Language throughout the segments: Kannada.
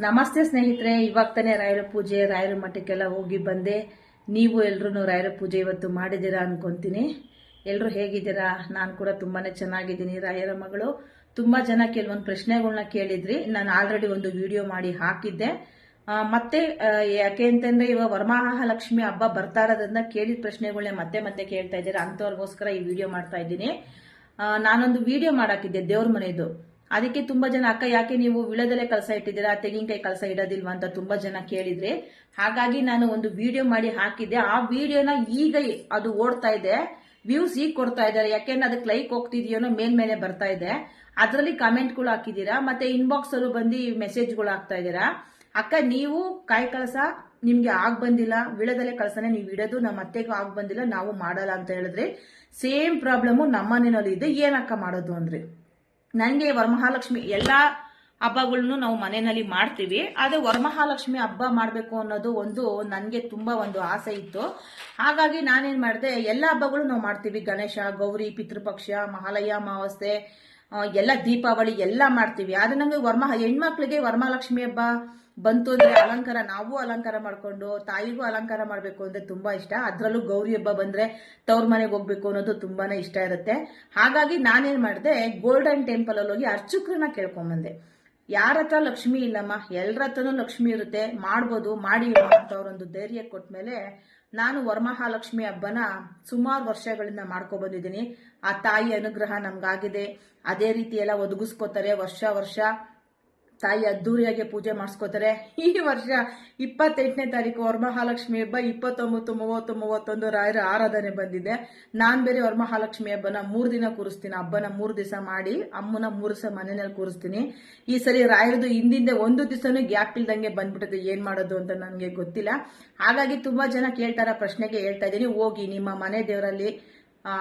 ನಮಸ್ತೆ ಸ್ನೇಹಿತರೆ, ಇವಾಗ ತಾನೇ ರಾಯರ ಪೂಜೆ ರಾಯರ ಮಠಕ್ಕೆಲ್ಲ ಹೋಗಿ ಬಂದೆ. ನೀವು ಎಲ್ಲರೂ ರಾಯರ ಪೂಜೆ ಇವತ್ತು ಮಾಡಿದ್ದೀರಾ ಅನ್ಕೊಂತೀನಿ. ಎಲ್ಲರೂ ಹೇಗಿದ್ದೀರಾ? ನಾನು ಕೂಡ ತುಂಬಾನೇ ಚೆನ್ನಾಗಿದ್ದೀನಿ. ರಾಯರ ಮಗಳು ತುಂಬಾ ಜನ ಕೆಲವೊಂದು ಪ್ರಶ್ನೆಗಳನ್ನ ಕೇಳಿದ್ರಿ. ನಾನು ಆಲ್ರೆಡಿ ಒಂದು ವಿಡಿಯೋ ಮಾಡಿ ಹಾಕಿದ್ದೆ. ಮತ್ತೆ ಯಾಕೆ ಅಂತಂದ್ರೆ ಇವಾಗ ವರಮಹಾಲಕ್ಷ್ಮಿ ಹಬ್ಬ ಬರ್ತಾ ಇರೋದ್ರಿಂದ ಕೇಳಿದ ಪ್ರಶ್ನೆಗಳನ್ನ ಮತ್ತೆ ಮತ್ತೆ ಕೇಳ್ತಾ ಇದ್ದೀರಾ. ಅಂತವ್ರಿಗೋಸ್ಕರ ಈ ವಿಡಿಯೋ ಮಾಡ್ತಾ ಇದ್ದೀನಿ. ನಾನೊಂದು ವಿಡಿಯೋ ಮಾಡಾಕಿದ್ದೆ ದೇವ್ರ ಮನೆದು. ಅದಕ್ಕೆ ತುಂಬಾ ಜನ ಅಕ್ಕ ಯಾಕೆ ನೀವು ವಿಳದಲ್ಲೇ ಕಳಸ ಇಟ್ಟಿದ್ದೀರಾ, ತೆಂಗಿನಕಾಯಿ ಕಳಸ ಇಡೋದಿಲ್ವಾ ಅಂತ ತುಂಬಾ ಜನ ಕೇಳಿದ್ರೆ, ಹಾಗಾಗಿ ನಾನು ಒಂದು ವಿಡಿಯೋ ಮಾಡಿ ಹಾಕಿದ್ದೆ. ಆ ವಿಡಿಯೋನ ಈಗ ಅದು ಓಡ್ತಾ ಇದೆ, ವ್ಯೂಸ್ ಈಗ ಕೊಡ್ತಾ ಇದ್ದಾರೆ. ಯಾಕೆಂದ್ರೆ ಅದಕ್ಕೆ ಲೈಕ್ ಹೋಗ್ತಿದೆಯೋ ಮೇಲ್ಮೇಲೆ ಬರ್ತಾ ಇದೆ. ಅದರಲ್ಲಿ ಕಮೆಂಟ್ಗಳು ಹಾಕಿದ್ದೀರಾ, ಮತ್ತೆ ಇನ್ಬಾಕ್ಸ್ ಅಲ್ಲೂ ಬಂದು ಮೆಸೇಜ್ಗಳು ಹಾಕ್ತಾ ಇದ್ದೀರಾ. ಅಕ್ಕ ನೀವು ಕಾಯಿ ಕಳಸ ನಿಮ್ಗೆ ಆಗ್ ಬಂದಿಲ್ಲ, ವಿಳದಲ್ಲೇ ಕಳಸನೆ ನೀವು ಇಡೋದು, ನಮ್ಮ ಅತ್ತೆಗೂ ಆಗ್ ಬಂದಿಲ್ಲ, ನಾವು ಮಾಡಲ್ಲ ಅಂತ ಹೇಳಿದ್ರೆ ಸೇಮ್ ಪ್ರಾಬ್ಲಮ್ ನಮ್ಮ ಮನೆಯಲ್ಲಿ ಇದೆ. ಏನಕ್ಕ ಮಾಡೋದು ಅಂದ್ರೆ, ನನಗೆ ವರಮಹಾಲಕ್ಷ್ಮಿ ಎಲ್ಲಾ ಹಬ್ಬಗಳನ್ನು ನಾವು ಮನೆಯಲ್ಲಿ ಮಾಡ್ತೀವಿ. ಆದ್ರೆ ವರಮಹಾಲಕ್ಷ್ಮಿ ಹಬ್ಬ ಮಾಡಬೇಕು ಅನ್ನೋದು ಒಂದು ನನಗೆ ತುಂಬಾ ಒಂದು ಆಸೆ ಇತ್ತು. ಹಾಗಾಗಿ ನಾನೇನ್ ಮಾಡಿದೆ, ಎಲ್ಲಾ ಹಬ್ಬಗಳು ನಾವು ಮಾಡ್ತೀವಿ. ಗಣೇಶ, ಗೌರಿ, ಪಿತೃಪಕ್ಷ, ಮಹಾಲಯ ಅಮಾವಾಸ್ಯೆ, ಎಲ್ಲ ದೀಪಾವಳಿ ಎಲ್ಲ ಮಾಡ್ತೀವಿ. ಆದ್ರೆ ನಂಗೆ ಹೆಣ್ಮಕ್ಳಿಗೆ ವರಮಹಾಲಕ್ಷ್ಮಿ ಹಬ್ಬ ಬಂತು ಅಂದ್ರೆ ಅಲಂಕಾರ, ನಾವು ಅಲಂಕಾರ ಮಾಡ್ಕೊಂಡು ತಾಯಿಗೂ ಅಲಂಕಾರ ಮಾಡ್ಬೇಕು ಅಂದ್ರೆ ತುಂಬಾ ಇಷ್ಟ. ಅದ್ರಲ್ಲೂ ಗೌರಿ ಹಬ್ಬ ಬಂದ್ರೆ ತವ್ರ ಮನೆಗೆ ಹೋಗ್ಬೇಕು ಅನ್ನೋದು ತುಂಬಾನೇ ಇಷ್ಟ ಇರುತ್ತೆ. ಹಾಗಾಗಿ ನಾನೇನ್ ಮಾಡಿದೆ, ಗೋಲ್ಡನ್ ಟೆಂಪಲ್ ಅಲ್ಲಿ ಹೋಗಿ ಅರ್ಚಕ್ರನ್ನ ಕೇಳ್ಕೊಂಬಂದೆ. ಯಾರ ಹತ್ರ ಲಕ್ಷ್ಮಿ ಇಲ್ಲಮ್ಮ, ಎಲ್ಲರ ಹತ್ರನೂ ಲಕ್ಷ್ಮಿ ಇರುತ್ತೆ, ಮಾಡ್ಬೋದು, ಮಾಡಿ ಅಂತ ಅವ್ರೊಂದು ಧೈರ್ಯ ಕೊಟ್ಮೇಲೆ ನಾನು ವರಮಹಾಲಕ್ಷ್ಮಿ ಹಬ್ಬನ ಸುಮಾರು ವರ್ಷಗಳಿಂದ ಮಾಡ್ಕೊ ಬಂದಿದ್ದೀನಿ. ಆ ತಾಯಿ ಅನುಗ್ರಹ ನಮ್ಗಾಗಿದೆ. ಅದೇ ರೀತಿ ಎಲ್ಲ ಒದಗಿಸ್ಕೋತಾರೆ. ವರ್ಷ ವರ್ಷ ತಾಯಿ ಅದ್ದೂರಿಯಾಗಿ ಪೂಜೆ ಮಾಡಿಸ್ಕೋತಾರೆ. ಈ ವರ್ಷ 28ನೇ ತಾರೀಕು ವರಮಹಾಲಕ್ಷ್ಮಿ ಹಬ್ಬ, 29, 30, 31 ರಾಯರ ಆರಾಧನೆ ಬಂದಿದೆ. ನಾನ್ ಬೇರೆ ವರಮಹಾಲಕ್ಷ್ಮಿ ಹಬ್ಬನ 3 ದಿನ ಕೂರಿಸ್ತೀನಿ. ಹಬ್ಬನ 3 ದಿವಸ ಮಾಡಿ ಅಮ್ಮನ 3 ದಿವಸ ಮನೆಯಲ್ಲಿ ಕೂರಿಸ್ತೀನಿ. ಈ ಸರಿ ರಾಯರದು ಹಿಂದಿಂದೆ 1 ದಿವಸನೂ ಗ್ಯಾಪ್ ಇಲ್ದಂಗೆ ಬಂದ್ಬಿಟ್ಟಿದೆ. ಏನ್ ಮಾಡೋದು ಅಂತ ನನಗೆ ಗೊತ್ತಿಲ್ಲ. ಹಾಗಾಗಿ ತುಂಬಾ ಜನ ಕೇಳ್ತಾರ, ಪ್ರಶ್ನೆಗೆ ಹೇಳ್ತಾ ಇದ್ದೀನಿ, ಹೋಗಿ ನಿಮ್ಮ ಮನೆ ದೇವರಲ್ಲಿ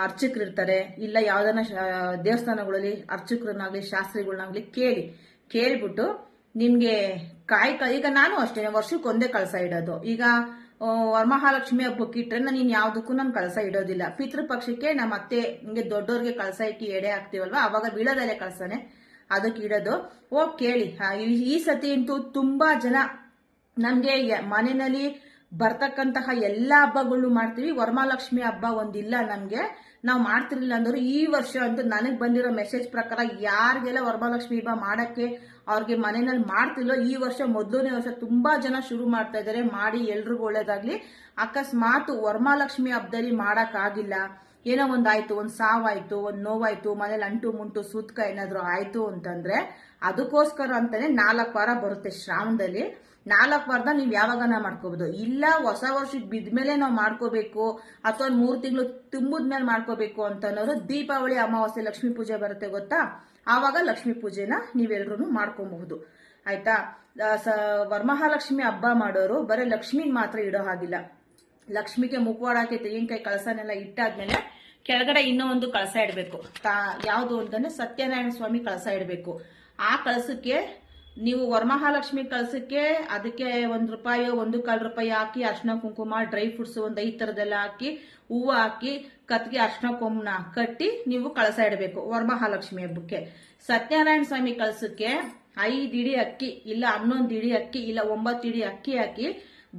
ಅರ್ಚಕರು ಇರ್ತಾರೆ, ಇಲ್ಲ ಯಾವ್ದನ್ನ ದೇವಸ್ಥಾನಗಳಲ್ಲಿ ಅರ್ಚಕರನ್ನಾಗ್ಲಿ ಶಾಸ್ತ್ರಿಗಳನ್ನಾಗ್ಲಿ ಕೇಳ್ಬಿಟ್ಟು ನಿಮ್ಗೆ ಈಗ ನಾನು ಅಷ್ಟೇ ವರ್ಷಕ್ಕೆ ಒಂದೇ ಕಳಸ ಇಡೋದು. ಈಗ ವರಮಹಾಲಕ್ಷ್ಮಿ ಹಬ್ಬಕ್ಕೆ ಇಟ್ರೆ ನಾನು ಯಾವ್ದಕ್ಕೂ ನಾನು ಕಳಸ ಇಡೋದಿಲ್ಲ. ಪಿತೃಪಕ್ಷಕ್ಕೆ ನಮ್ಮ ಅತ್ತೆ ಹಿಂಗೆ ದೊಡ್ಡೋರ್ಗೆ ಕಳಸ ಇಕ್ಕಿ ಎಡೆ ಹಾಕ್ತಿವಲ್ವಾ, ಅವಾಗ ಬೀಳದಲ್ಲೇ ಕಳಸನೆ ಅದಕ್ಕೆ ಇಡೋದು. ಹೋಗಿ ಕೇಳಿ. ಈ ಸತಿ ಅಂತೂ ತುಂಬಾ ಜನ ನಮ್ಗೆ ಮನೆಯಲ್ಲಿ ಬರ್ತಕ್ಕಂತಹ ಎಲ್ಲಾ ಹಬ್ಬಗಳು ಮಾಡ್ತೀವಿ, ವರಮಹಾಲಕ್ಷ್ಮಿ ಹಬ್ಬ ಒಂದಿಲ್ಲ ನಮ್ಗೆ, ನಾವು ಮಾಡ್ತಿರ್ಲಿಲ್ಲ ಅಂದ್ರು ಈ ವರ್ಷ ಅಂತೂ ನನಗೆ ಬಂದಿರೋ ಮೆಸೇಜ್ ಪ್ರಕಾರ ಯಾರಿಗೆಲ್ಲ ವರಮಹಾಲಕ್ಷ್ಮಿ ಹಬ್ಬ ಮಾಡಕ್ಕೆ ಅವ್ರಿಗೆ ಮನೆಯಲ್ಲಿ ಮಾಡ್ತಿಲ್ಲೋ, ಈ ವರ್ಷ ಮೊದಲನೇ ವರ್ಷ ತುಂಬಾ ಜನ ಶುರು ಮಾಡ್ತಾ ಇದ್ದಾರೆ. ಮಾಡಿ ಎಲ್ರಿಗೂ ಒಳ್ಳೇದಾಗ್ಲಿ. ಅಕಸ್ಮಾತ್ ವರಮಹಾಲಕ್ಷ್ಮಿ ಹಬ್ಬದಲ್ಲಿ ಮಾಡಕ್ ಆಗಿಲ್ಲ, ಏನೋ ಒಂದಾಯ್ತು, ಒಂದ್ ಸಾವಾಯ್ತು, ಒಂದ್ ನೋವಾಯ್ತು, ಮನೇಲಿ ಅಂಟು ಮುಂಟು ಸೂತ್ಕ ಏನಾದ್ರು ಆಯ್ತು ಅಂತಂದ್ರೆ ಅದಕ್ಕೋಸ್ಕರ ಅಂತಾನೆ 4 ವಾರ ಬರುತ್ತೆ ಶ್ರಾವಣದಲ್ಲಿ. 4 ವಾರದ ನೀವು ಯಾವಾಗನ ಮಾಡ್ಕೋಬಹುದು. ಇಲ್ಲ ಹೊಸ ವರ್ಷಕ್ಕೆ ಬಿದ್ಮೇಲೆ ನಾವು ಮಾಡ್ಕೋಬೇಕು ಅಥವಾ 3 ತಿಂಗಳು ತುಂಬಿದ್ಮೇಲೆ ಮಾಡ್ಕೋಬೇಕು ಅಂತ ಅನ್ನೋರು, ದೀಪಾವಳಿ ಅಮಾವಾಸ್ಯೆ ಲಕ್ಷ್ಮೀ ಪೂಜೆ ಬರುತ್ತೆ ಗೊತ್ತಾ, ಆವಾಗ ಲಕ್ಷ್ಮೀ ಪೂಜೆನ ನೀವೆಲ್ರೂ ಮಾಡ್ಕೊಬಹುದು. ಆಯ್ತಾ? ವರಮಹಾಲಕ್ಷ್ಮಿ ಹಬ್ಬ ಮಾಡೋರು ಬರೀ ಲಕ್ಷ್ಮಿ ಮಾತ್ರ ಇಡೋ ಹಾಗಿಲ್ಲ. ಲಕ್ಷ್ಮಿಗೆ ಮುಖವಾಡ ಹಾಕಿ ತೆಂಗಿನಕಾಯಿ ಕಳಸನೆಲ್ಲ ಇಟ್ಟಾದ್ಮೇಲೆ ಕೆಳಗಡೆ ಇನ್ನೂ ಒಂದು ಕಳಸ ಇಡಬೇಕು. ಯಾವುದು ಅಂತಂದ್ರೆ ಸತ್ಯನಾರಾಯಣ ಸ್ವಾಮಿ ಕಳಸ ಇಡಬೇಕು. ಆ ಕಳಸಕ್ಕೆ ನೀವು ವರಮಹಾಲಕ್ಷ್ಮಿ ಕಳಸಕ್ಕೆ ಅದಕ್ಕೆ ₹1, ₹1.25 ಹಾಕಿ ಅರ್ಶಿನ ಕುಂಕುಮ, ಡ್ರೈ ಫ್ರೂಟ್ಸ್ ಒಂದು 5 ತರದೆಲ್ಲ ಹಾಕಿ, ಹೂವು ಹಾಕಿ, ಕತ್ಗೆ ಅರ್ಶಿನ ಕೊಂಬನ ಕಟ್ಟಿ ನೀವು ಕಳಸ ಇಡಬೇಕು ವರಮಹಾಲಕ್ಷ್ಮಿ ಹಬ್ಬಕ್ಕೆ. ಸತ್ಯನಾರಾಯಣ ಸ್ವಾಮಿ ಕಳಸಕ್ಕೆ 5 ಇಡಿ ಅಕ್ಕಿ, ಇಲ್ಲ 11 ಇಡಿ ಅಕ್ಕಿ, ಇಲ್ಲ 9 ಇಡಿ ಅಕ್ಕಿ ಹಾಕಿ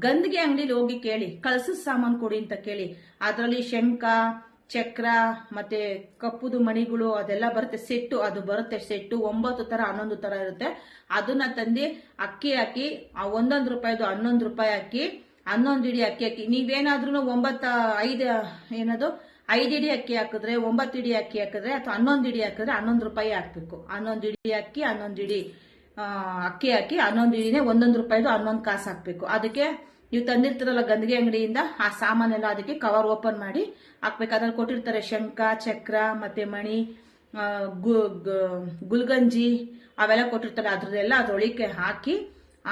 ಗಂದಿಗೆ ಅಂಗಡಿಲಿ ಹೋಗಿ ಕೇಳಿ, ಕಳಸದ ಸಾಮಾನು ಕೊಡಿ ಅಂತ ಕೇಳಿ. ಅದರಲ್ಲಿ ಶಂಖ, ಚಕ್ರ, ಮತ್ತೆ ಕಪ್ಪುದು ಮಣಿಗಳು ಅದೆಲ್ಲ ಬರುತ್ತೆ, ಸೆಟ್ಟು, ಅದು ಬರುತ್ತೆ ಸೆಟ್ಟು. 9 ತರ 11 ತರ ಇರುತ್ತೆ. ಅದನ್ನ ತಂದು ಅಕ್ಕಿ ಹಾಕಿ, ಆ ₹1 ₹11 ಹಾಕಿ, 11 ಇಡಿ ಅಕ್ಕಿ ಹಾಕಿ. ನೀವೇನಾದ್ರೂ 5 ಇಡಿ ಅಕ್ಕಿ ಹಾಕಿದ್ರೆ, 9 ಇಡಿ ಅಕ್ಕಿ ಹಾಕಿದ್ರೆ ಅಥವಾ 11 ಇಡಿ ಹಾಕಿದ್ರೆ ₹11 ಹಾಕ್ಬೇಕು. 11 ಇಡಿ ಅಕ್ಕಿ, 11 ಇಡಿ ಅಕ್ಕಿ ಹಾಕಿ, 11 ಇಡಿನೇ ₹1 11 ಕಾಸು ಹಾಕ್ಬೇಕು. ಅದಕ್ಕೆ ನೀವು ತಂದಿರ್ತೀರಲ್ಲ ಗಂದಿಗೆ ಅಂಗಡಿಯಿಂದ, ಆ ಸಾಮಾನೆಲ್ಲ ಅದಕ್ಕೆ ಕವರ್ ಓಪನ್ ಮಾಡಿ ಹಾಕ್ಬೇಕು. ಅದ್ರಲ್ಲಿ ಕೊಟ್ಟಿರ್ತಾರೆ ಶಂಖ, ಚಕ್ರ, ಮತ್ತೆ ಮಣಿ, ಗುಲ್ಗಂಜಿ ಅವೆಲ್ಲ ಕೊಟ್ಟಿರ್ತಾರೆ. ಅದ್ರದೆಲ್ಲ ಅದ್ರೊಳಿಕೆ ಹಾಕಿ,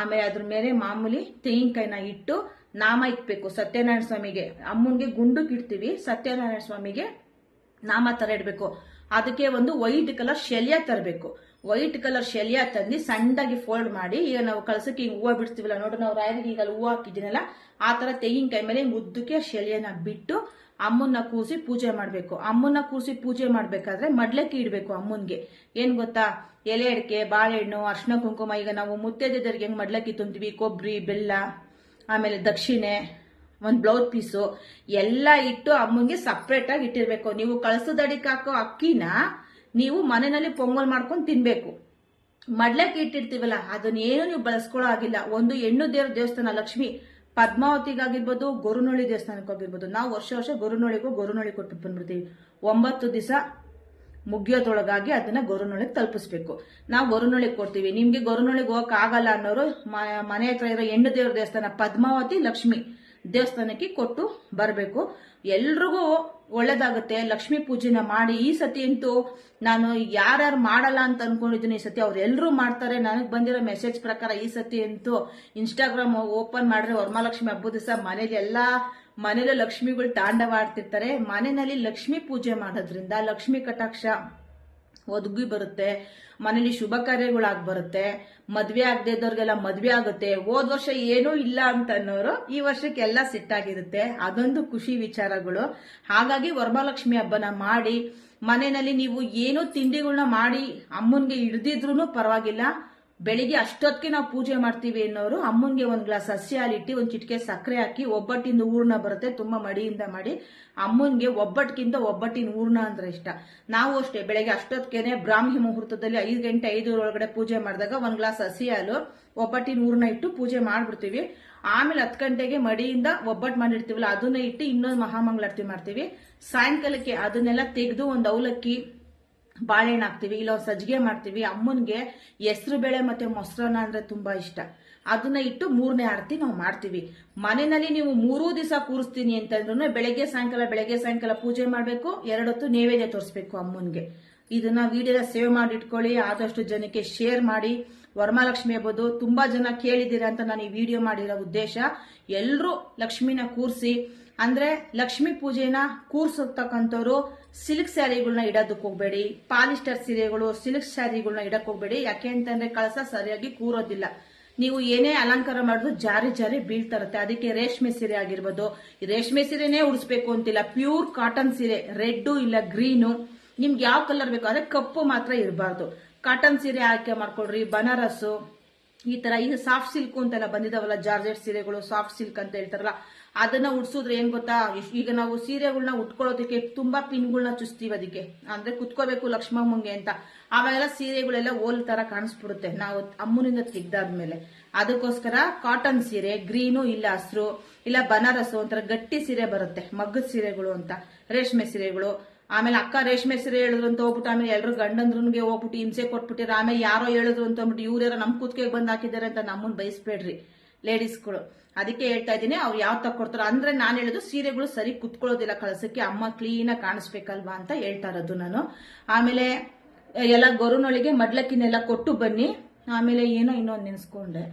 ಆಮೇಲೆ ಅದ್ರ ಮೇಲೆ ಮಾಮೂಲಿ ತೆಂಗಿನಕಾಯಿನ ಇಟ್ಟು ನಾಮ ಇಕ್ಬೇಕು. ಸತ್ಯನಾರಾಯಣ ಸ್ವಾಮಿಗೆ, ಅಮ್ಮನ್ಗೆ ಗುಂಡುಕ್ ಇಡ್ತೀವಿ, ಸತ್ಯನಾರಾಯಣ ಸ್ವಾಮಿಗೆ ನಾಮ ತರ ಇಡ್ಬೇಕು. ಅದಕ್ಕೆ ಒಂದು ವೈಟ್ ಕಲರ್ ಶಲ್ಯ ತರಬೇಕು. ವೈಟ್ ಕಲರ್ ಶೆಲಿಯ ತಂದು ಸಣ್ಣದಾಗಿ ಫೋಲ್ಡ್ ಮಾಡಿ, ಈಗ ನಾವು ಕಳಸಕ್ಕೆ ಹಿಂಗೆ ಹೂವು ಬಿಡ್ತೀವಲ್ಲ ನೋಡ್ರಿ, ನಾವು ರಾಯರಿಗೆ ಈಗ ಹೂವು ಹಾಕಿದ್ದೀನಲ್ಲ ಆ ತರ ತೆಂಗಿನಕಾಯಿ ಮೇಲೆ ಉದ್ದಕ್ಕೆ ಶೆಲಿಯನ್ನ ಬಿಟ್ಟು ಅಮ್ಮನ್ನ ಕೂರಿಸಿ ಪೂಜೆ ಮಾಡಬೇಕು. ಅಮ್ಮನ್ನ ಕೂರಿಸಿ ಪೂಜೆ ಮಾಡ್ಬೇಕಾದ್ರೆ ಮಡ್ಲಕ್ಕಿ ಇಡಬೇಕು ಅಮ್ಮನ್ಗೆ. ಏನ್ ಗೊತ್ತಾ, ಎಲೆ ಅಡಿಕೆ, ಬಾಳೆಹಣ್ಣು, ಅರ್ಶಿನ ಕುಂಕುಮ, ಈಗ ನಾವು ಮುತ್ತೈದೆಯರಿಗೆ ಹೆಂಗ್ ಮಡ್ಲಕ್ಕಿ ತುಂಬ್ತೀವಿ, ಕೊಬ್ಬರಿ, ಬೆಲ್ಲ, ಆಮೇಲೆ ದಕ್ಷಿಣೆ, ಒಂದು ಬ್ಲೌಸ್ ಪೀಸು ಎಲ್ಲ ಇಟ್ಟು ಅಮ್ಮಂಗೆ ಸಪ್ರೇಟ್ ಆಗಿ ಇಟ್ಟಿರ್ಬೇಕು. ನೀವು ಕಳಸದಡಿಗೆ ಹಾಕೋ ಅಕ್ಕಿನ ನೀವು ಮನೆಯಲ್ಲಿ ಪೊಂಗಲ್ ಮಾಡ್ಕೊಂಡು ತಿನ್ಬೇಕು. ಮಡ್ಲಕ್ಕಿ ಇಟ್ಟಿರ್ತೀವಲ್ಲ ಅದನ್ನೇನು ನೀವು ಬಳಸ್ಕೊಳ್ಳೋ ಆಗಿಲ್ಲ. ಒಂದು ಹೆಣ್ಣು ದೇವ್ರ ದೇವಸ್ಥಾನ ಲಕ್ಷ್ಮಿ ಪದ್ಮಾವತಿಗಾಗಿರ್ಬೋದು, ಗೊರುನೊಳಿ ದೇವಸ್ಥಾನಕ್ಕೆ ಹೋಗಿರ್ಬೋದು, ನಾವು ವರ್ಷ ಗೊರುನೊಳಿ ಕೊಟ್ಟು ಬಂದ್ಬಿಡ್ತೀವಿ. 9 ದಿವಸ ಮುಗಿಯೋದ್ರೊಳಗಾಗಿ ಅದನ್ನ ಗೊರುನೊಳಿಗೆ ತಲುಪಿಸ್ಬೇಕು. ನಾವು ಗೊರುನೊಳಿಗೆ ಕೊಡ್ತೀವಿ. ನಿಮ್ಗೆ ಗೊರುನೊಳಿಗೆ ಹೋಗಕ್ ಆಗಲ್ಲ ಅನ್ನೋರು ಮನೆ ಹತ್ರ ಇರೋ ಹೆಣ್ಣು ದೇವ್ರ ದೇವಸ್ಥಾನ ಪದ್ಮಾವತಿ ಲಕ್ಷ್ಮಿ ದೇವಸ್ಥಾನಕ್ಕೆ ಕೊಟ್ಟು ಬರಬೇಕು. ಎಲ್ರಿಗೂ ಒಳ್ಳೇದಾಗುತ್ತೆ. ಲಕ್ಷ್ಮೀ ಪೂಜೆನ ಮಾಡಿ. ಈ ಸತಿ ಅಂತೂ ನಾನು ಯಾರ್ಯಾರು ಮಾಡಲ್ಲ ಅಂತ ಅನ್ಕೊಂಡಿದ್ದೀನಿ, ಈ ಸತಿ ಅವ್ರೆಲ್ಲರೂ ಮಾಡ್ತಾರೆ. ನನಗೆ ಬಂದಿರೋ ಮೆಸೇಜ್ ಪ್ರಕಾರ ಈ ಸತಿ ಅಂತೂ ಇನ್ಸ್ಟಾಗ್ರಾಮ್ ಓಪನ್ ಮಾಡಿದ್ರೆ ವರಮಹಾಲಕ್ಷ್ಮಿ ಹಬ್ಬದ ದಿವಸ ಮನೇಲಿ ಲಕ್ಷ್ಮಿಗಳು ತಾಂಡವಾಡ್ತಿರ್ತಾರೆ. ಮನೆಯಲ್ಲಿ ಲಕ್ಷ್ಮೀ ಪೂಜೆ ಮಾಡೋದ್ರಿಂದ ಲಕ್ಷ್ಮೀ ಕಟಾಕ್ಷ ಒದಗಿ ಬರುತ್ತೆ. ಮನೇಲಿ ಶುಭ ಕಾರ್ಯಗಳಾಗಿ ಬರುತ್ತೆ. ಮದ್ವೆ ಆಗದೆ ಇದ್ದವ್ರಿಗೆಲ್ಲ ಮದ್ವೆ ಆಗುತ್ತೆ. ಹೋದ್ ವರ್ಷ ಏನೂ ಇಲ್ಲ ಅಂತ ಅನ್ನೋರು ಈ ವರ್ಷಕ್ಕೆಲ್ಲ ಸಿಟ್ಟಾಗಿರುತ್ತೆ. ಅದೊಂದು ಖುಷಿ ವಿಚಾರಗಳು. ಹಾಗಾಗಿ ವರಮಹಾಲಕ್ಷ್ಮಿ ಹಬ್ಬನ ಮಾಡಿ ಮನೆಯಲ್ಲಿ ನೀವು ಏನೋ ತಿಂಡಿಗಳನ್ನ ಮಾಡಿ ಅಮ್ಮನ್ಗೆ ಹಿಡ್ದಿದ್ರು ಪರವಾಗಿಲ್ಲ. ಬೆಳಿಗ್ಗೆ ಅಷ್ಟೊತ್ತಿಗೆ ನಾವು ಪೂಜೆ ಮಾಡ್ತೀವಿ ಅನ್ನೋರು ಅಮ್ಮನ್ಗೆ 1 ಗ್ಲಾಸ್ ಹಸಿ ಹಾಲಿಟ್ಟು 1 ಚಿಟಿಕೆ ಸಕ್ಕರೆ ಹಾಕಿ ಒಬ್ಬಟ್ಟಿಂದ ಹೂರ್ಣ ಬರುತ್ತೆ, ತುಂಬಾ ಮಡಿಯಿಂದ ಮಾಡಿ. ಅಮ್ಮನ್ಗೆ ಒಬ್ಬಟ್ಟಿಗಿಂತ ಒಬ್ಬಟ್ಟಿನ ಹೂರ್ಣ ಅಂದ್ರೆ ಇಷ್ಟ. ನಾವು ಅಷ್ಟೇ ಬೆಳಗ್ಗೆ ಅಷ್ಟೊತ್ತಿಗೆನೆ ಬ್ರಾಹ್ಮಿ ಮುಹೂರ್ತದಲ್ಲಿ 5 ಗಂಟೆ 5 ಒಳಗಡೆ ಪೂಜೆ ಮಾಡಿದಾಗ 1 ಗ್ಲಾಸ್ ಹಸಿ ಹಾಲು ಒಬ್ಬಟ್ಟಿನ ಹೂರ್ಣ ಇಟ್ಟು ಪೂಜೆ ಮಾಡ್ಬಿಡ್ತೀವಿ. ಆಮೇಲೆ 10 ಗಂಟೆಗೆ ಮಡಿಯಿಂದ ಒಬ್ಬಟ್ಟು ಮಾಡಿರ್ತೀವಲ್ಲ ಅದನ್ನ ಇಟ್ಟು ಇನ್ನೊಂದು ಮಹಾಮಂಗಳಾರತಿ ಮಾಡ್ತೀವಿ. ಸಾಯಂಕಾಲಕ್ಕೆ ಅದನ್ನೆಲ್ಲ ತೆಗೆದು ಒಂದು ಅವಲಕ್ಕಿ, ಬಾಳೆಹಣ್ಣು ಹಾಕ್ತಿವಿ, ಇಲ್ಲ ಸಜ್ಜಿಗೆ ಮಾಡ್ತೀವಿ. ಅಮ್ಮನ್ಗೆ ಹೆಸರು ಬೇಳೆ ಮತ್ತೆ ಮೊಸರನ್ನ ಅಂದ್ರೆ ತುಂಬಾ ಇಷ್ಟ. ಅದನ್ನ ಇಟ್ಟು 3ನೇ ಆರತಿ ನಾವು ಮಾಡ್ತೀವಿ. ಮನೆಯಲ್ಲಿ ನೀವು 3 ದಿವಸ ಕೂರಿಸ್ತೀನಿ ಅಂತಂದ್ರೂ ಬೆಳಗ್ಗೆ ಸಾಯಂಕಾಲ ಪೂಜೆ ಮಾಡ್ಬೇಕು. 2 ಹೊತ್ತು ನೈವೇದ್ಯ ತೋರಿಸ್ಬೇಕು ಅಮ್ಮನ್ಗೆ. ಇದನ್ನ ವಿಡಿಯೋನ ಸೇವ್ ಮಾಡಿ ಇಟ್ಕೊಳ್ಳಿ. ಆದಷ್ಟು ಜನಕ್ಕೆ ಶೇರ್ ಮಾಡಿ. ವರಮಹಾಲಕ್ಷ್ಮಿ ಹಬ್ಬದು ತುಂಬಾ ಜನ ಕೇಳಿದ್ದೀರಾ ಅಂತ ನಾನು ಈ ವಿಡಿಯೋ ಮಾಡಿರೋ ಉದ್ದೇಶ. ಎಲ್ರೂ ಲಕ್ಷ್ಮಿನ ಕೂರಿಸಿ. ಅಂದ್ರೆ ಲಕ್ಷ್ಮಿ ಪೂಜೆನ ಕೂರ್ಸತಕ್ಕಂಥವ್ರು ಸಿಲ್ಕ್ ಸ್ಯಾರಿಗಳನ್ನ ಇಡೋದಕ್ಕೆ ಹೋಗ್ಬೇಡಿ. ಪಾಲಿಸ್ಟರ್ ಸೀರೆಗಳು, ಸಿಲ್ಕ್ ಸ್ಯಾರಿಗಳನ್ನ ಇಡಕ್ ಹೋಗ್ಬೇಡಿ. ಯಾಕೆ ಅಂತಂದ್ರೆ ಕಳಸ ಸರಿಯಾಗಿ ಕೂರೋದಿಲ್ಲ. ನೀವು ಏನೇ ಅಲಂಕಾರ ಮಾಡಿದ್ರು ಜಾರಿ ಬೀಳ್ತಾರತ್ತೆ. ಅದಕ್ಕೆ ರೇಷ್ಮೆ ಸೀರೆ ಆಗಿರ್ಬೋದು, ರೇಷ್ಮೆ ಸೀರೆನೇ ಉಡಿಸ್ಬೇಕು ಅಂತಿಲ್ಲ. ಪ್ಯೂರ್ ಕಾಟನ್ ಸೀರೆ, ರೆಡ್ ಇಲ್ಲ ಗ್ರೀನು, ನಿಮ್ಗೆ ಯಾವ ಕಲರ್ ಬೇಕು ಅದೇ ಕಪ್ಪು ಮಾತ್ರ ಇರಬಾರ್ದು. ಕಾಟನ್ ಸೀರೆ ಆಯ್ಕೆ ಮಾಡ್ಕೊಡ್ರಿ. ಬನಾರಸ್ಸು ಈ ತರ ಈಗ ಸಾಫ್ಟ್ ಸಿಲ್ಕ್ ಅಂತೆಲ್ಲ ಬಂದಿದಾವಲ್ಲ, ಜಾರ್ಜೆಟ್ ಸೀರೆಗಳು, ಸಾಫ್ಟ್ ಸಿಲ್ಕ್ ಅಂತ ಹೇಳ್ತಾರಲ್ಲ, ಅದನ್ನ ಉಡ್ಸಿದ್ರೆ ಏನ್ ಗೊತ್ತಾ, ಈಗ ನಾವು ಸೀರೆಗಳನ್ನ ಉಟ್ಕೊಳ್ಳೋದಕ್ಕೆ ತುಂಬಾ ಪಿನ್ಗಳನ್ನ ಚುಸ್ತೀವಿ. ಅದಕ್ಕೆ ಅಂದ್ರೆ ಕುತ್ಕೋಬೇಕು ಲಕ್ಷ್ಮಮ್ಮಂಗೆ ಅಂತ. ಆವಾಗೆಲ್ಲ ಸೀರೆಗಳೆಲ್ಲ ಓಲ್ ತರ ಕಾಣಿಸ್ಬಿಡುತ್ತೆ ನಾವು ಅಮ್ಮನಿಂದ ತೆಗ್ದಾದ್ಮೇಲೆ. ಅದಕ್ಕೋಸ್ಕರ ಕಾಟನ್ ಸೀರೆ, ಗ್ರೀನು ಇಲ್ಲ ಹಸ್ರು ಇಲ್ಲ ಬನಾರಸ್ಸು ಒಂಥರ ಗಟ್ಟಿ ಸೀರೆ ಬರುತ್ತೆ, ಮಗ್ಗದ ಸೀರೆಗಳು ಅಂತ, ರೇಷ್ಮೆ ಸೀರೆಗಳು. ಆಮೇಲೆ ಅಕ್ಕ ರೇಷ್ಮೆ ಸೀರೆ ಹೇಳಿದ್ರು ಅಂತ ಹೋಗ್ಬಿಟ್ಟು ಆಮೇಲೆ ಎಲ್ಲರೂ ಗಂಡಂದ್ರನ್ಗೆ ಹೋಗ್ಬಿಟ್ಟು ಹಿಂಸೆ ಕೊಟ್ಬಿಟ್ಟಿರ. ಆಮೇಲೆ ಯಾರೋ ಹೇಳಿದ್ರು ಅಂತ ಅಂದ್ಬಿಟ್ಟು ಇವ್ರ್ಯಾರೋ ನಮ್ ಕೂತ್ಕೆಗೆ ಬಂದ್ ಹಾಕಿದ್ದಾರೆ ಅಂತ ನಮ್ಮನ್ನ ಬಯಸ್ಬೇಡ್ರಿ ಲೇಡೀಸ್ಗಳು. ಅದಕ್ಕೆ ಹೇಳ್ತಾ ಇದ್ದೀನಿ, ಅವ್ರು ಯಾವ ತಕ್ಕೊಡ್ತಾರೋ. ಅಂದ್ರೆ ನಾನು ಹೇಳೋದು ಸೀರೆಗಳು ಸರಿ ಕುತ್ಕೊಳ್ಳೋದಿಲ್ಲ ಕಳಸಕ್ಕೆ, ಅಮ್ಮ ಕ್ಲೀನ್ ಆಗಿ ಕಾಣಿಸ್ಬೇಕಲ್ವಾ ಅಂತ ಹೇಳ್ತಾ ಇರೋದು ನಾನು. ಆಮೇಲೆ ಎಲ್ಲ ಗೊರುನೊಳಿಗೆ ಮಡ್ಲಕ್ಕಿನೆಲ್ಲ ಕೊಟ್ಟು ಬನ್ನಿ. ಆಮೇಲೆ ಏನೋ ಇನ್ನೊಂದು ನೆನ್ಸ್ಕೊಂಡೆ.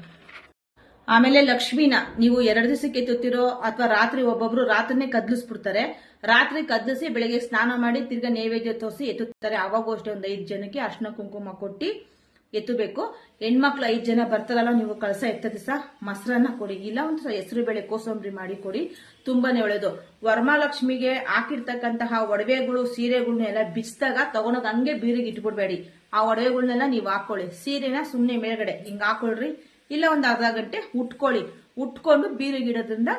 ಆಮೇಲೆ ಲಕ್ಷ್ಮಿನ ನೀವು 2 ದಿವಸಕ್ಕೆ ಎತ್ತುತ್ತೀರೋ ಅಥವಾ ರಾತ್ರಿ ಒಬ್ಬೊಬ್ರು ರಾತ್ರಿನೇ ಕದ್ಲಿಸ್ಬಿಡ್ತಾರೆ. ರಾತ್ರಿ ಕದ್ದಿಸಿ ಬೆಳಗ್ಗೆ ಸ್ನಾನ ಮಾಡಿ ತಿರ್ಗಾ ನೈವೇದ್ಯ ತೋರಿಸಿ ಎತ್ತುತ್ತಾರೆ. ಅವಾಗೂ ಅಷ್ಟೇ ಒಂದು 5 ಜನಕ್ಕೆ ಅರ್ಶಿನ ಕುಂಕುಮ ಕೊಟ್ಟು ಎತ್ತಬೇಕು. ಹೆಣ್ಮಕ್ಳು 5 ಜನ ಬರ್ತಾರಲ್ಲ, ನೀವು ಕಳಸ ಎತ್ತ ದಿವಸ ಮೊಸರನ್ನ ಕೊಡಿ, ಇಲ್ಲ ಒಂದು ಹೆಸರು ಬೇಳೆ ಕೋಸಂಬರಿ ಮಾಡಿ ಕೊಡಿ. ತುಂಬಾನೇ ಒಳ್ಳೇದು. ವರಮಹಾಲಕ್ಷ್ಮಿಗೆ ಹಾಕಿರ್ತಕ್ಕಂತಹ ಒಡವೆಗಳು, ಸೀರೆಗಳನ್ನೆಲ್ಲ ಬಿಚ್ಚಿದಾಗ ತಗೊಂಡೋಗಿ ಹಂಗೆ ಬೀರಿಗೆ ಇಟ್ಬಿಡ್ಬೇಡಿ. ಆ ಒಡವೆಗಳನ್ನೆಲ್ಲ ನೀವು ಹಾಕೊಳ್ಳಿ. ಸೀರೆನ ಸುಮ್ನೆ ಮೇಲ್ಗಡೆ ಹಿಂಗ್ ಹಾಕೊಳ್ರಿ, ಇಲ್ಲ ಒಂದು ಅರ್ಧ ಗಂಟೆ ಉಟ್ಕೊಳ್ಳಿ. ಉಟ್ಕೊಂಡು ಬೀರಿಗಿಡೋದ್ರಿಂದ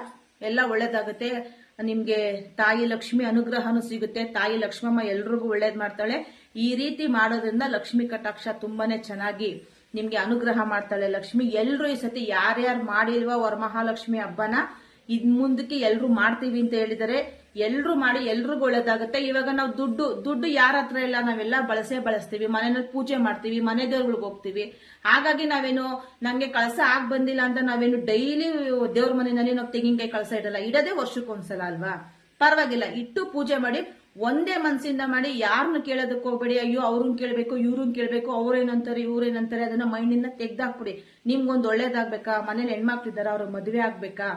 ಎಲ್ಲ ಒಳ್ಳೇದಾಗುತ್ತೆ. ನಿಮ್ಗೆ ತಾಯಿ ಲಕ್ಷ್ಮಿ ಅನುಗ್ರಹನೂ ಸಿಗುತ್ತೆ. ತಾಯಿ ಲಕ್ಷ್ಮಮ್ಮ ಎಲ್ರಿಗೂ ಒಳ್ಳೇದ್ ಮಾಡ್ತಾಳೆ. ಈ ರೀತಿ ಮಾಡೋದ್ರಿಂದ ಲಕ್ಷ್ಮಿ ಕಟಾಕ್ಷ ತುಂಬಾನೇ ಚೆನ್ನಾಗಿ ನಿಮ್ಗೆ ಅನುಗ್ರಹ ಮಾಡ್ತಾಳೆ ಲಕ್ಷ್ಮಿ. ಎಲ್ರು ಈ ಸತಿ ಯಾರ್ಯಾರು ಮಾಡಿಲ್ವಾ ವರಮಹಾಲಕ್ಷ್ಮಿ ಹಬ್ಬನ ಮುಂದಕ್ಕೆ ಎಲ್ರು ಮಾಡ್ತೀವಿ ಅಂತ ಹೇಳಿದರೆ, ಎಲ್ರು ಮಾಡಿ ಎಲ್ರಿಗೂ ಒಳ್ಳೇದಾಗುತ್ತೆ. ಇವಾಗ ನಾವು ದುಡ್ಡು ಯಾರ ಹತ್ರ ಇಲ್ಲ, ನಾವೆಲ್ಲ ಬಳಸ್ತೀವಿ. ಮನೆಯಲ್ಲಿ ಪೂಜೆ ಮಾಡ್ತೀವಿ, ಮನೆ ದೇವ್ರಿಗೆ ಹೋಗ್ತೀವಿ. ಹಾಗಾಗಿ ನಾವೇನು ನಮ್ಗೆ ಕಳಸ ಆಗ್ ಬಂದಿಲ್ಲ ಅಂತ ನಾವೇನು ಡೈಲಿ ದೇವ್ರ ಮನೆಯಲ್ಲಿ ನಾವು ತೆಂಗಿನಕಾಯಿ ಕಳಸ ಇಡಲ್ಲ. ಇಡದೆ ವರ್ಷಕ್ಕೊಂದ್ಸಲ ಅಲ್ವಾ, ಪರವಾಗಿಲ್ಲ. ಇಟ್ಟು ಪೂಜೆ ಮಾಡಿ ಒಂದೇ ಮನ್ಸಿಂದ ಮಾಡಿ. ಯಾರನ್ನು ಕೇಳೋದಕ್ಕೆ ಹೋಗ್ಬೇಡಿ. ಅಯ್ಯೋ ಅವ್ರನ್ನ ಕೇಳಬೇಕು, ಇವ್ರನ್ನ ಕೇಳಬೇಕು, ಅವ್ರೇನಂತಾರೆ ಇವ್ರೇನಂತಾರೆ, ಅದನ್ನ ಮೈಂಡಿಂದ ತೆಗ್ದಾಕ್ಬಿಡಿ. ನಿಮ್ಗೊಂದು ಒಳ್ಳೇದಾಗ್ಬೇಕಾ, ಮನೇಲಿ ಹೆಣ್ಮಕ್ಳಿದಾರ, ಅವ್ರ ಮದುವೆ ಆಗ್ಬೇಕಾ,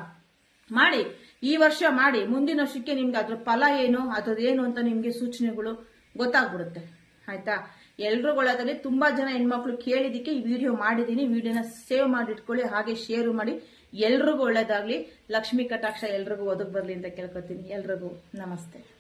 ಮಾಡಿ. ಈ ವರ್ಷ ಮಾಡಿ, ಮುಂದಿನ ವರ್ಷಕ್ಕೆ ನಿಮ್ಗೆ ಅದ್ರ ಫಲ ಏನು, ಅದ್ರದ್ದೇನು ಅಂತ ನಿಮ್ಗೆ ಸೂಚನೆಗಳು ಗೊತ್ತಾಗ್ಬಿಡುತ್ತೆ. ಆಯ್ತಾ? ಎಲ್ರಿಗೂ ಒಳ್ಳೆದಾಗಲಿ. ತುಂಬಾ ಜನ ಹೆಣ್ಮಕ್ಳು ಕೇಳಿದಕ್ಕೆ ಈ ವಿಡಿಯೋ ಮಾಡಿದೀನಿ. ವಿಡಿಯೋನ ಸೇವ್ ಮಾಡಿ ಇಟ್ಕೊಳ್ಳಿ, ಹಾಗೆ ಶೇರ್ ಮಾಡಿ. ಎಲ್ರಿಗೂ ಒಳ್ಳೇದಾಗ್ಲಿ, ಲಕ್ಷ್ಮೀ ಕಟಾಕ್ಷ ಎಲ್ರಿಗೂ ಒದಗ್ ಬರ್ಲಿ ಅಂತ ಕೇಳ್ಕೊತೀನಿ. ಎಲ್ರಿಗೂ ನಮಸ್ತೆ.